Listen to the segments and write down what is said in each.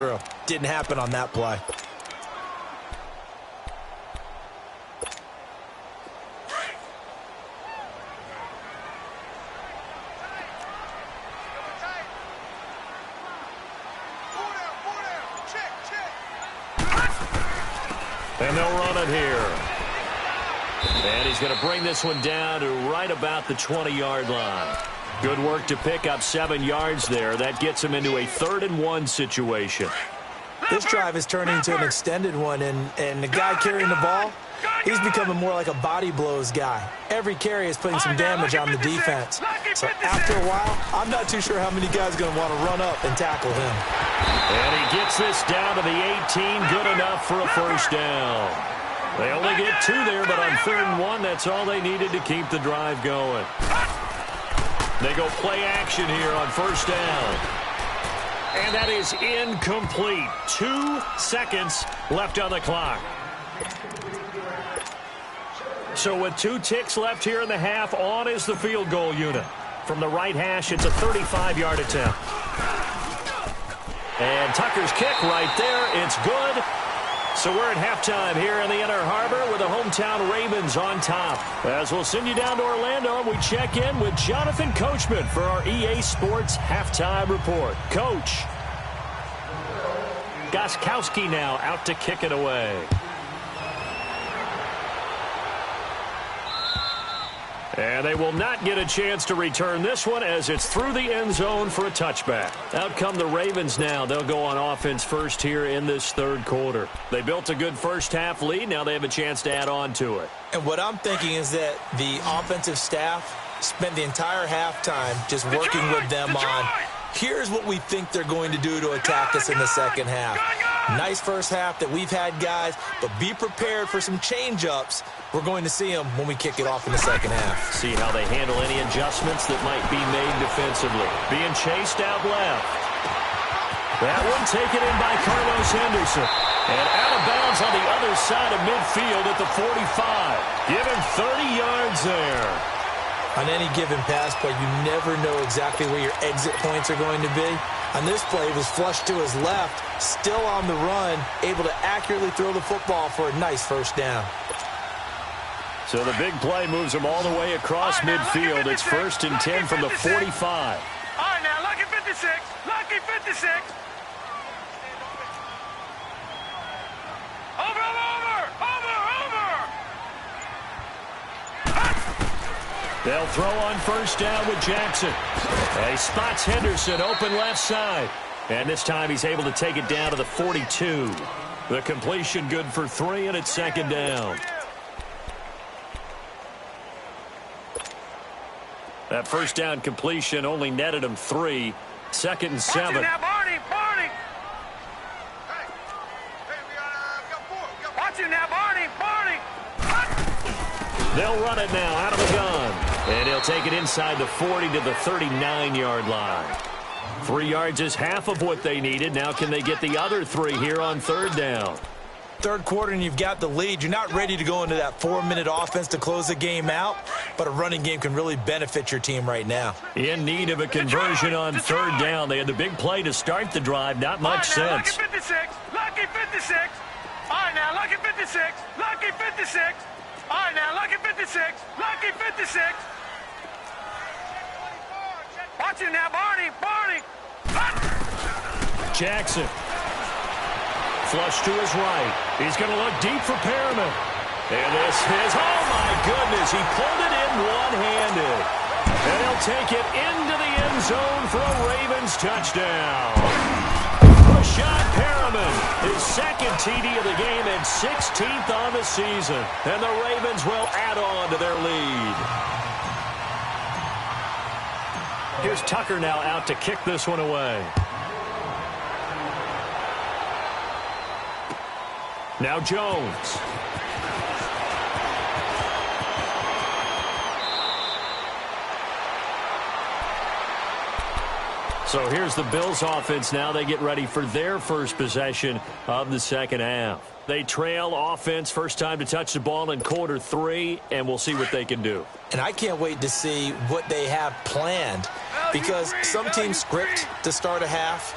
Didn't happen on that play. And they'll run it here. And he's going to bring this one down to right about the 20-yard line. Good work to pick up 7 yards there. That gets him into a 3rd-and-1 situation. This drive is turning into an extended one, and the guy carrying the ball, he's becoming more like a body blows guy. Every carry is putting some damage on the defense. So after a while, I'm not too sure how many guys are going to want to run up and tackle him. And he gets this down to the 18, good enough for a first down. They only get 2 there, but on 3rd and 1, that's all they needed to keep the drive going. They go play action here on first down. And that is incomplete. 2 seconds left on the clock. So with 2 ticks left here in the half, on is the field goal unit. From the right hash, it's a 35-yard attempt. And Tucker's kick right there. It's good. So we're at halftime here in the Inner Harbor with the hometown Ravens on top. As we'll send you down to Orlando, we check in with Jonathan Coachman for our EA Sports Halftime Report. Coach. Gostkowski now out to kick it away. And they will not get a chance to return this one as it's through the end zone for a touchback. Out come the Ravens now. They'll go on offense first here in this 3rd quarter. They built a good first-half lead. Now they have a chance to add on to it. And what I'm thinking is that the offensive staff spent the entire halftime just working with them on, here's what we think they're going to do to attack us in the second half. Nice first half that we've had, guys, but be prepared for some change-ups. We're going to see them when we kick it off in the second half. See how they handle any adjustments that might be made defensively. Being chased out left. That one taken in by Carlos Henderson. And out of bounds on the other side of midfield at the 45. Give him 30 yards there. On any given pass play, you never know exactly where your exit points are going to be. On this play, it was flushed to his left, still on the run, able to accurately throw the football for a nice first down. So the big play moves him all the way across midfield. It's 1st and 10 from the 45. All right, now, lucky 56. Lucky 56. They'll throw on first down with Jackson. He spots Henderson open left side. And this time he's able to take it down to the 42. The completion good for 3, and it's 2nd down. That first down completion only netted him 3. 2nd and 7. Watch it now, Barney. Watch it now, Barney. They'll run it now out of the gun. And he'll take it inside the 40 to the 39-yard line. 3 yards is half of what they needed. Now can they get the other 3 here on 3rd down? 3rd quarter and you've got the lead. You're not ready to go into that 4-minute offense to close the game out, but a running game can really benefit your team right now. In need of a conversion on 3rd down. They had the big play to start the drive. Not much sense. Lucky 56. Lucky 56. All right, now, lucky 56. Lucky 56. All right, now, lucky 56. Lucky 56. Watch it now, Barney. Jackson. Flush to his right. He's going to look deep for Perriman. And this is, oh my goodness, he pulled it in one-handed. And he'll take it into the end zone for a Ravens touchdown. Rashad Perriman, his 2nd TD of the game and 16th on the season. And the Ravens will add on to their lead. Here's Tucker now out to kick this one away. Now Jones. So here's the Bills offense now. They get ready for their first possession of the second half. They trail offense, first time to touch the ball in quarter 3, and we'll see what they can do. And I can't wait to see what they have planned, because some teams script to start a half.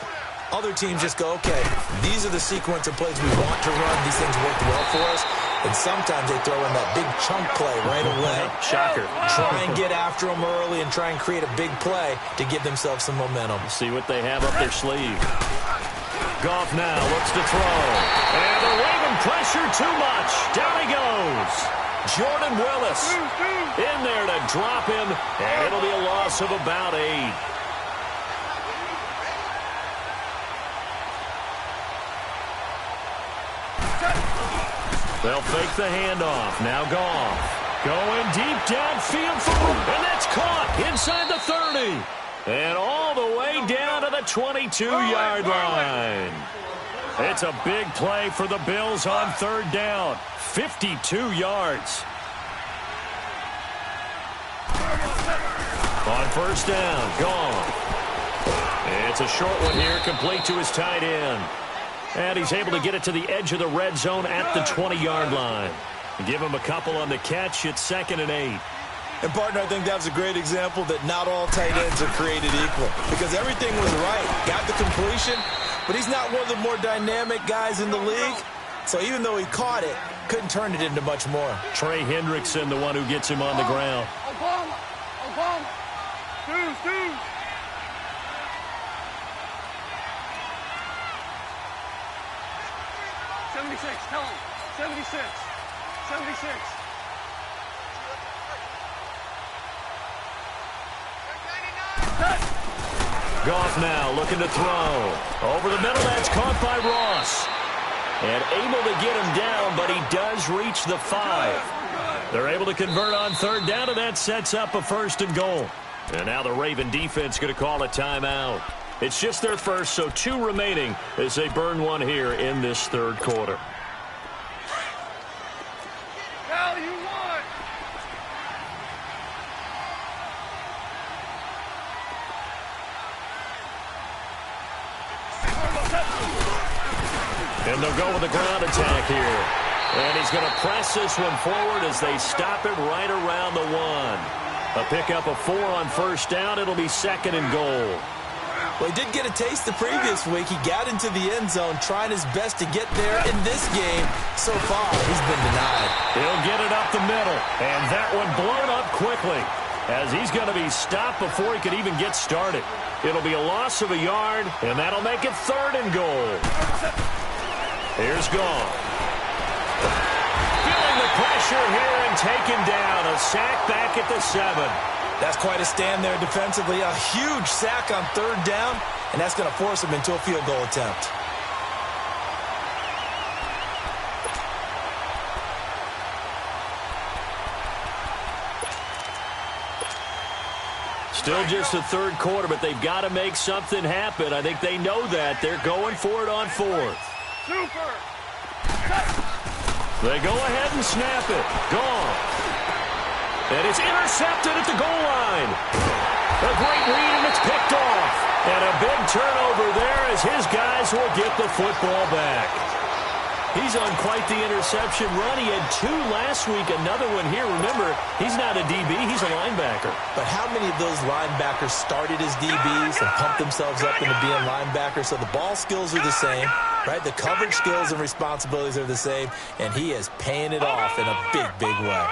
Other teams just go, okay, these are the sequence of plays we want to run. These things worked well for us. And sometimes they throw in that big chunk play right away. Shocker. Try and get after them early and try and create a big play to give themselves some momentum. See what they have up their sleeve. Goff now looks to throw. And the Raven pressure too much. Down he goes. Jordan Willis in there to drop him. And it'll be a loss of about 8. They'll fake the handoff. Now Goff. Going deep downfield and that's caught inside the 30. And all the way down to the 22-yard line. It's a big play for the Bills on 3rd down. 52 yards. On 1st down, Goff. It's a short one here, complete to his tight end. And he's able to get it to the edge of the red zone at the 20-yard line. Give him a couple on the catch. It's 2nd and 8. And, partner, I think that was a great example that not all tight ends are created equal. Because everything was right. Got the completion, but he's not one of the more dynamic guys in the league. So even though he caught it, couldn't turn it into much more. Trey Hendrickson, the one who gets him on the ground. Obama. Dude. 76, tell him. 76. 76. Goff now looking to throw. Over the middle, that's caught by Ross. And able to get him down, but he does reach the 5. They're able to convert on 3rd down, and that sets up a 1st and goal. And now the Raven defense going to call a timeout. It's just their first, so 2 remaining as they burn one here in this 3rd quarter. Hell, you won! And they'll go with the ground attack here. And he's going to press this one forward as they stop it right around the 1. A pickup of 4 on 1st down. It'll be 2nd and goal. Well, he did get a taste the previous week. He got into the end zone, trying his best to get there in this game. So far, he's been denied. He'll get it up the middle, and that one blown up quickly as he's going to be stopped before he could even get started. It'll be a loss of a yard, and that'll make it 3rd and goal. Here's Goff. Feeling the pressure here and taken down. A sack back at the 7. That's quite a stand there defensively. A huge sack on 3rd down, and that's going to force him into a field goal attempt. Still just the 3rd quarter, but they've got to make something happen. I think they know that. They're going for it on 4th. Super! They go ahead and snap it. Gone. And it's intercepted at the goal line. A great read, and it's picked off. And a big turnover there as his guys will get the football back. He's on quite the interception run. He had 2 last week, another one here. Remember, he's not a DB, he's a linebacker. But how many of those linebackers started as DBs and pumped themselves up into being linebackers? So the ball skills are the same, right? The coverage skills and responsibilities are the same, and he is paying it off in a big, big way.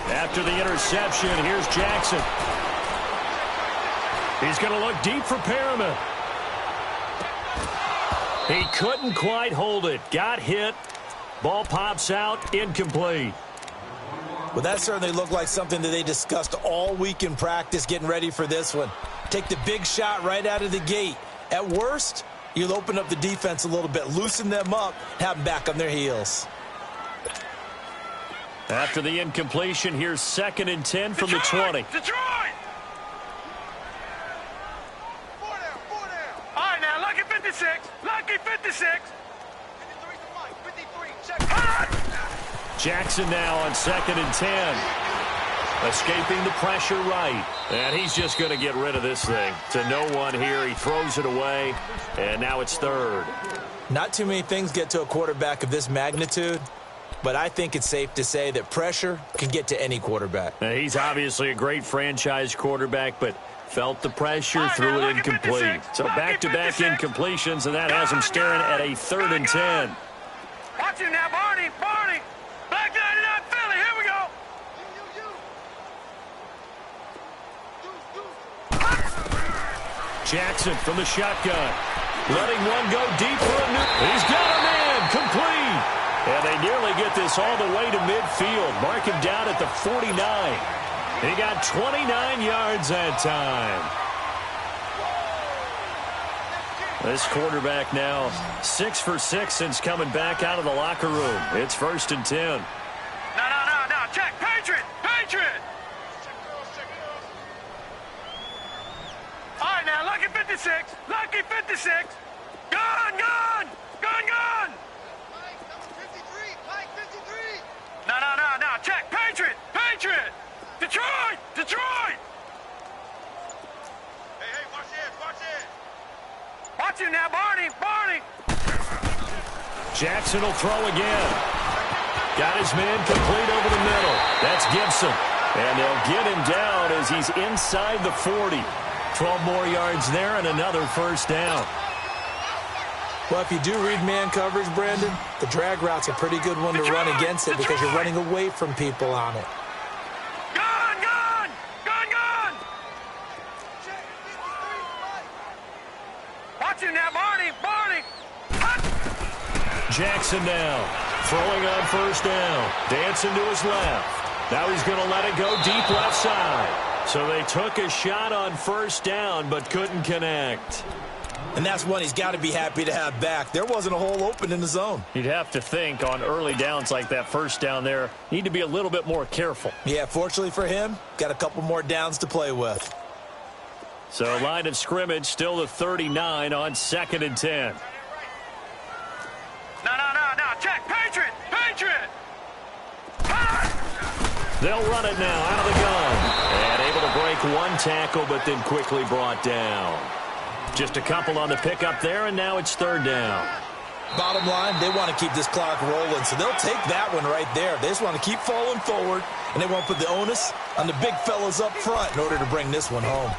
After the interception, here's Jackson. He's going to look deep for Perriman. He couldn't quite hold it. Got hit. Ball pops out. Incomplete. Well, that certainly looked like something that they discussed all week in practice getting ready for this one. Take the big shot right out of the gate. At worst, you'll open up the defense a little bit, loosen them up, have them back on their heels. After the incompletion, here's 2nd and 10 from the 20. Detroit! All right, now, lucky 56. Lucky 56. 53, check. Jackson now on 2nd and 10. Escaping the pressure right. And he's just going to get rid of this thing. To no one here. He throws it away. And now it's 3rd. Not too many things get to a quarterback of this magnitude but I think it's safe to say that pressure can get to any quarterback. Now, he's obviously a great franchise quarterback, but felt the pressure, threw it incomplete. So back-to-back incompletions, and that has him staring at a 3rd and 10. Watch him now, Barney. Black 99 Philly, here we go. Jackson from the shotgun. Letting one go deep for a new. He's got a man, complete. And they nearly get this all the way to midfield. Mark him down at the 49. He got 29 yards that time. This quarterback now 6 for 6 since coming back out of the locker room. It's 1st and 10. No. Check. Patriot. All right, now, lucky 56. Gun. Mike 53. No. Check. Patriot. Detroit. Hey, watch it. Watch him now, Barney. Jackson will throw again. Got his man complete over the middle. That's Gibson. And they'll get him down as he's inside the 40. 12 more yards there and another 1st down. Well, if you do read man coverage, Brandon, the drag route's a pretty good one to run against it because you're running away from people on it. Gun. Watch him now, Barney. Jackson now throwing on 1st down. Dancing to his left. Now he's going to let it go deep left side. So they took a shot on 1st down but couldn't connect. And that's one he's got to be happy to have back. There wasn't a hole open in the zone. You'd have to think on early downs like that 1st down there, need to be a little bit more careful. Yeah, fortunately for him, got a couple more downs to play with. So line of scrimmage still the 39 on 2nd and 10. No. Check. Patriot. They'll run it now out of the gun. And able to break one tackle, but then quickly brought down. Just a couple on the pickup there, and now it's 3rd down. Bottom line, they want to keep this clock rolling, so they'll take that one right there. They just want to keep falling forward, and they won't put the onus on the big fellas up front in order to bring this one home.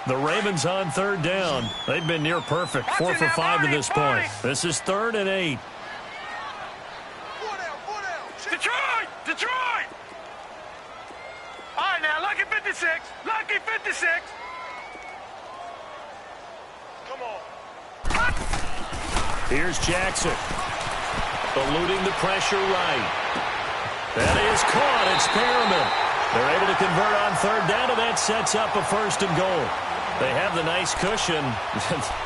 The Ravens on 3rd down. They've been near perfect. 4 for 5 to this point. This is 3rd and 8. Detroit! All right, now, lucky 56. Come on. Here's Jackson. Eluding the pressure right. That is caught. It's Perriman. They're able to convert on 3rd down, and that sets up a 1st and goal. They have the nice cushion.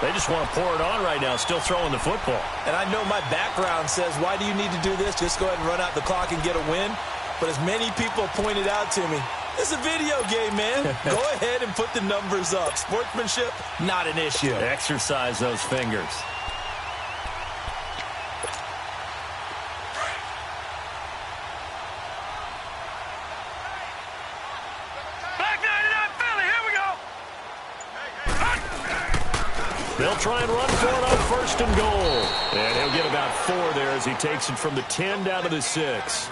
They just want to pour it on right now, still throwing the football. And I know my background says, why do you need to do this? Just go ahead and run out the clock and get a win. But as many people pointed out to me, it's a video game, man. Go ahead and put the numbers up. Sportsmanship, not an issue. Exercise those fingers. They'll try and run for it on 1st and goal. And he'll get about 4 there as he takes it from the 10 down to the 6.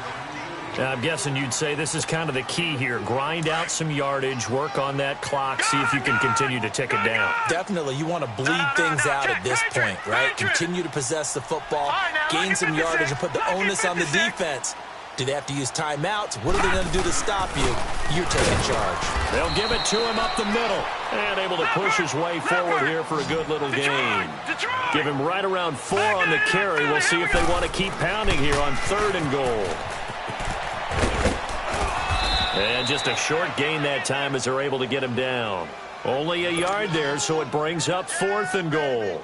Now, I'm guessing you'd say this is kind of the key here. Grind out some yardage, work on that clock, see if you can continue to tick it down. Definitely. You want to bleed things out at this point, right? Continue to possess the football, gain some yardage, and put the onus on the defense. Do they have to use timeouts? What are they going to do to stop you? You're taking charge. They'll give it to him up the middle. And able to push his way forward here for a good little gain. Give him right around 4 on the carry. We'll see if they want to keep pounding here on 3rd and goal. And just a short gain that time as they're able to get him down. Only a yard there, so it brings up 4th and goal.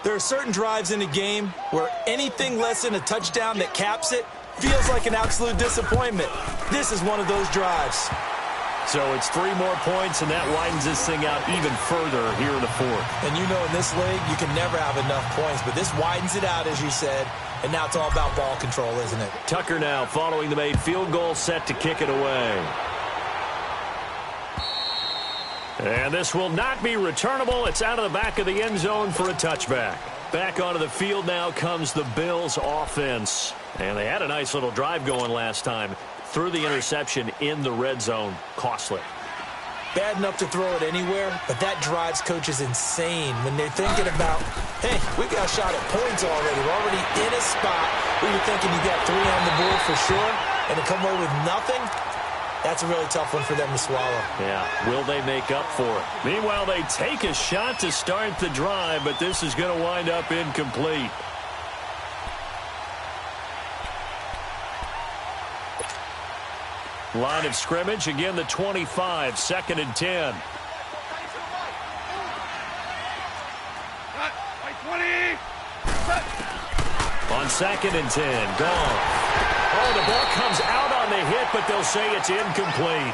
There are certain drives in a game where anything less than a touchdown that caps it feels like an absolute disappointment. This is one of those drives. So it's 3 more points, and that widens this thing out even further here in the 4th. And you know in this league, you can never have enough points, but this widens it out, as you said. and now it's all about ball control, isn't it? Tucker now following the made field goal, set to kick it away. And this will not be returnable. It's out of the back of the end zone for a touchback. Back onto the field now comes the Bills offense. And they had a nice little drive going last time. Threw the interception in the red zone. Costly. Bad enough to throw it anywhere, but that drives coaches insane when they're thinking about, hey, we got a shot at points already. We're already in a spot where you're thinking you got 3 on the board for sure, and to come away with nothing, that's a really tough one for them to swallow. Yeah, will they make up for it? Meanwhile, they take a shot to start the drive, but this is going to wind up incomplete. Line of scrimmage, again the 25, 2nd and 10. On 2nd and 10, gone. Oh, the ball comes out on the hit, but they'll say it's incomplete.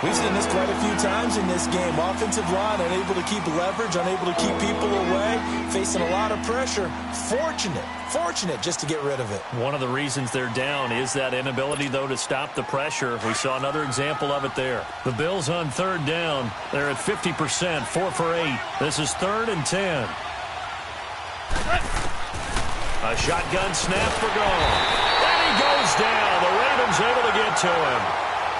We've seen this quite a few times in this game. Offensive line unable to keep leverage, unable to keep people away, facing a lot of pressure. Fortunate just to get rid of it. One of the reasons they're down is that inability, though, to stop the pressure. We saw another example of it there. The Bills on 3rd down. They're at 50%, 4 for 8. This is 3rd and 10. A shotgun snap for goal. And he goes down. The Ravens able to get to him.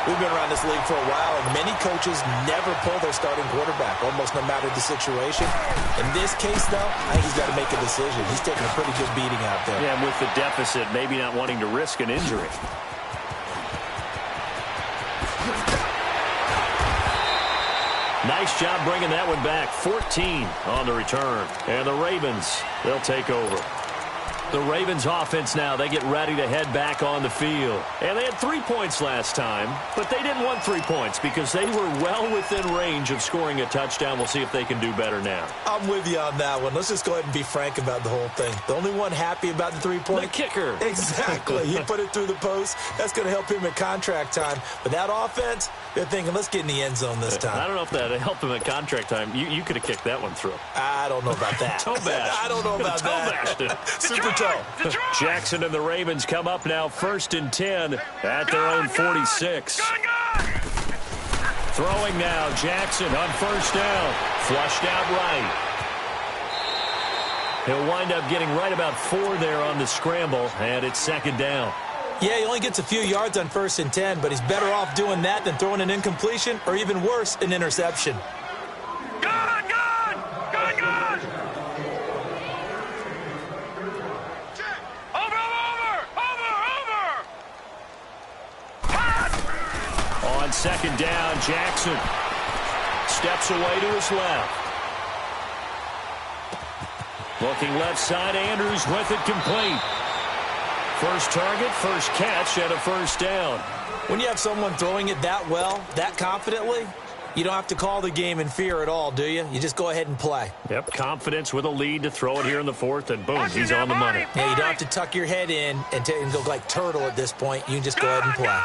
We've been around this league for a while, and many coaches never pull their starting quarterback, almost no matter the situation. In this case, though, I think he's got to make a decision. He's taking a pretty good beating out there. Yeah, and with the deficit, maybe not wanting to risk an injury. Nice job bringing that one back. 14 on the return. And the Ravens, they'll take over. The Ravens offense now, they get ready to head back on the field. And they had 3 points last time, but they didn't want 3 points because they were well within range of scoring a touchdown. We'll see if they can do better now. I'm with you on that one. Let's just go ahead and be frank about the whole thing. The only one happy about the 3-point? The kicker. Exactly. He put it through the post. That's going to help him at contract time. But that offense, they're thinking, let's get in the end zone this time. I don't know if that helped him at contract time. You could have kicked that one through. I don't know about that. Toe bashed. I don't know about that. Super toe. Jackson and the Ravens come up now 1st and 10 at their own 46. Throwing now, Jackson on 1st down. Flushed out right. He'll wind up getting right about 4 there on the scramble, and it's 2nd down. Yeah, he only gets a few yards on 1st and 10, but he's better off doing that than throwing an incompletion or even worse, an interception. On 2nd down, Jackson steps away to his left. Looking left side, Andrews with it complete. First target, first catch, and a 1st down. When you have someone throwing it that well, that confidently, you don't have to call the game in fear at all, do you? You just go ahead and play. Yep, confidence with a lead to throw it here in the 4th, and boom, he's on the money. Yeah, you don't have to tuck your head in and go like turtle at this point. You can just go ahead and play.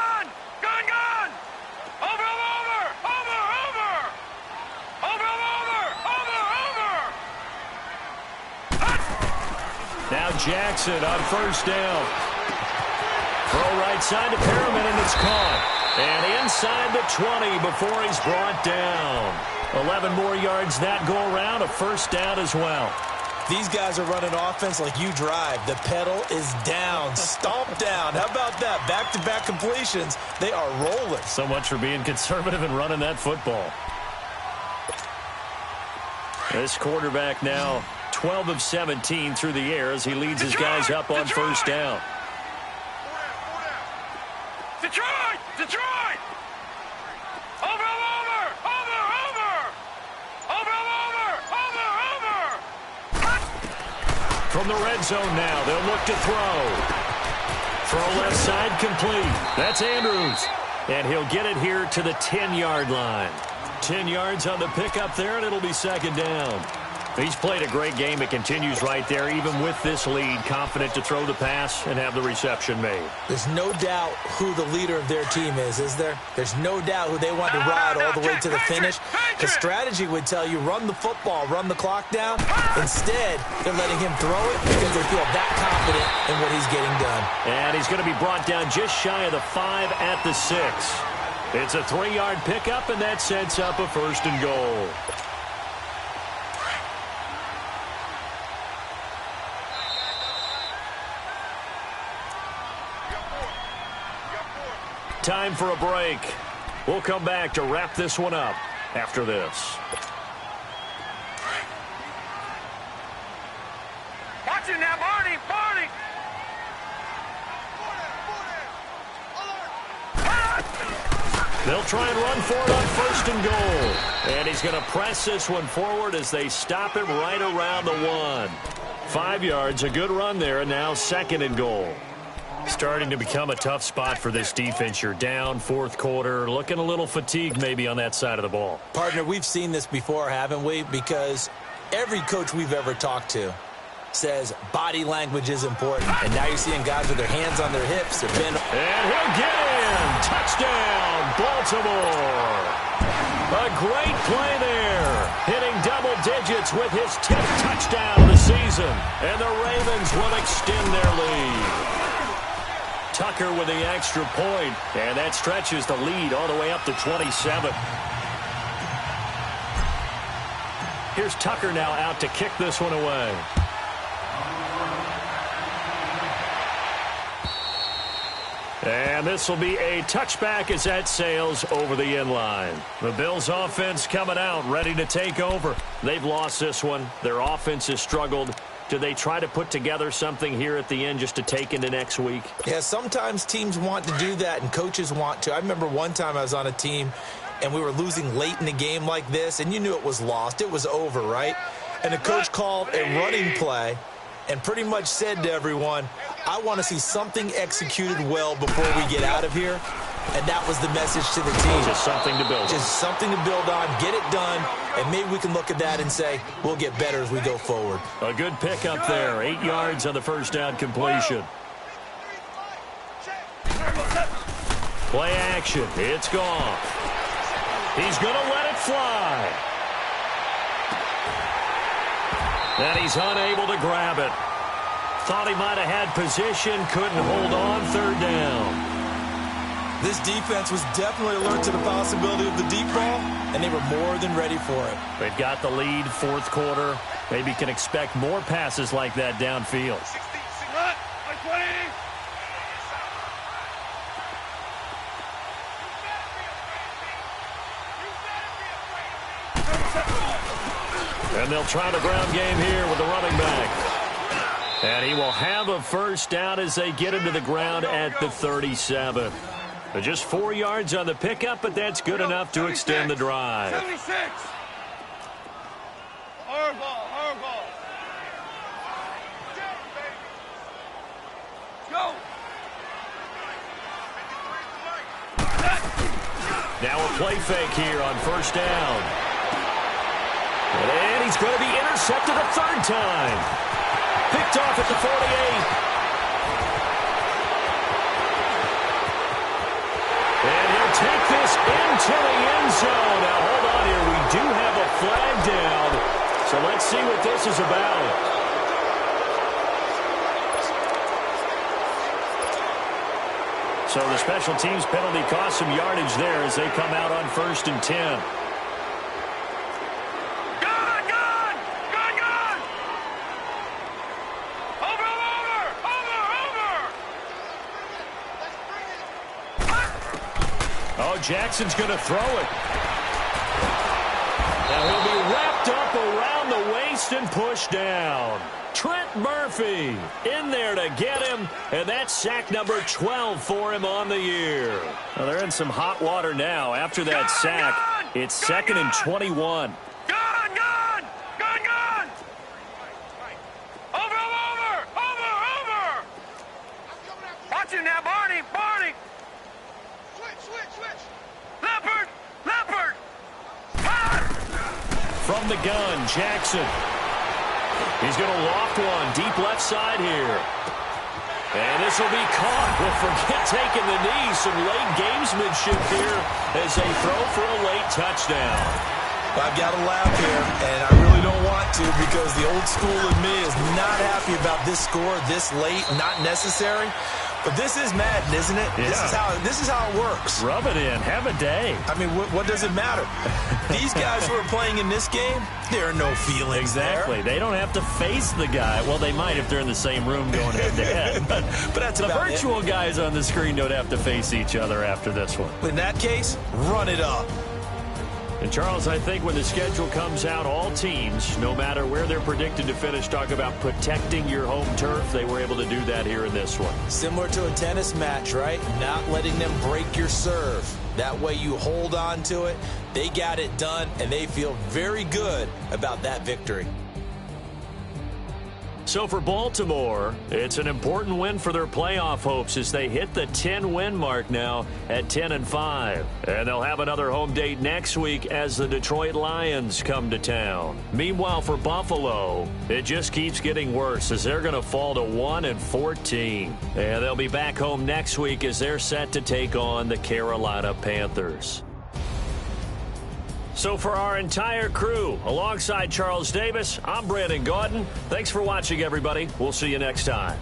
Now Jackson on 1st down. Throw right side to Perriman, and it's caught. And inside the 20 before he's brought down. 11 more yards that go around, a 1st down as well. These guys are running offense like you drive. The pedal is down, stomp down. How about that? Back-to-back completions. They are rolling. So much for being conservative and running that football. This quarterback now 12 of 17 through the air as he leads his guys up on 1st down. Detroit! Over! From the red zone now, they'll look to throw. Throw left side complete. That's Andrews. And he'll get it here to the 10-yard line. 10 yards on the pickup there, and it'll be 2nd down. He's played a great game. It continues right there, even with this lead, confident to throw the pass and have the reception made. There's no doubt who the leader of their team is there? There's no doubt who they want to ride all the way to the finish. The strategy would tell you, run the football, run the clock down. Instead, they're letting him throw it because they feel that confident in what he's getting done. And he's going to be brought down just shy of the 5 at the 6. It's a 3-yard pickup, and that sets up a 1st and goal. Time for a break. We'll come back to wrap this one up after this. Watch it now, Barney! Barney! They'll try and run for it on 1st and goal. And he's going to press this one forward as they stop him right around the 1. 5 yards, a good run there, and now 2nd and goal. Starting to become a tough spot for this defense. You're down, 4th quarter, looking a little fatigued maybe on that side of the ball. Partner, we've seen this before, haven't we? Because every coach we've ever talked to says body language is important. And now you're seeing guys with their hands on their hips. And he'll get in. Touchdown, Baltimore. A great play there. Hitting double digits with his 10th touchdown of the season. And the Ravens will extend their lead. Tucker with the extra point, and that stretches the lead all the way up to 27. Here's Tucker now out to kick this one away. And this will be a touchback as that sails over the end line. The Bills offense coming out, ready to take over. They've lost this one. Their offense has struggled. Do they try to put together something here at the end just to take into next week? Yeah, sometimes teams want to do that and coaches want to. I remember one time I was on a team and we were losing late in the game like this, and you knew it was lost. It was over, right? And the coach called a running play and pretty much said to everyone, I want to see something executed well before we get out of here. And that was the message to the team. Just something to build on. Just something to build on, get it done, and maybe we can look at that and say, we'll get better as we go forward. A good pickup there. 8 yards on the 1st down completion. Play action. It's gone. He's going to let it fly. And he's unable to grab it. Thought he might have had position, couldn't hold on 3rd down. This defense was definitely alert to the possibility of the deep ball, and they were more than ready for it. They've got the lead, 4th quarter. Maybe can expect more passes like that downfield. And they'll try the ground game here with the running back. And he will have a 1st down as they get him to the ground at the 37. Just 4 yards on the pickup, but that's good enough to extend the drive. 76. Hardball, hardball. Go. Now a play fake here on 1st down. And he's going to be intercepted a 3rd time. Picked off at the 48. And he'll take this into the end zone. Now, hold on here. We do have a flag down. So let's see what this is about. So the special teams penalty cost some yardage there as they come out on 1st and 10. Jackson's going to throw it. Now he'll be wrapped up around the waist and pushed down. Trent Murphy in there to get him, and that's sack number 12 for him on the year. Well, they're in some hot water now. After that sack, it's 2nd and 21. Watch him now, Barney, Barney. Leopard! From the gun, Jackson. He's going to loft one deep left side here. And this will be caught. Well, forget taking the knee. Some late gamesmanship here as they throw for a late touchdown. I've got to laugh here, and I really don't want to because the old school in me is not happy about this score this late, not necessary. But this is Madden, isn't it? Yeah. This is how it works. Rub it in. Have a day. I mean, what does it matter? These guys who are playing in this game, there are no feelings Exactly. there. They don't have to face the guy. Well, they might if they're in the same room going head-to-head. But that's the about virtual guys on the screen don't have to face each other after this one. In that case, run it up. And, Charles, I think when the schedule comes out, all teams, no matter where they're predicted to finish, talk about protecting your home turf. They were able to do that here in this one. Similar to a tennis match, right? Not letting them break your serve. That way you hold on to it. They got it done, and they feel very good about that victory. So for Baltimore, it's an important win for their playoff hopes as they hit the 10-win mark now at 10-5. And they'll have another home date next week as the Detroit Lions come to town. Meanwhile, for Buffalo, it just keeps getting worse as they're going to fall to 1-14. And they'll be back home next week as they're set to take on the Carolina Panthers. So for our entire crew, alongside Charles Davis, I'm Brandon Gaudin. Thanks for watching, everybody. We'll see you next time.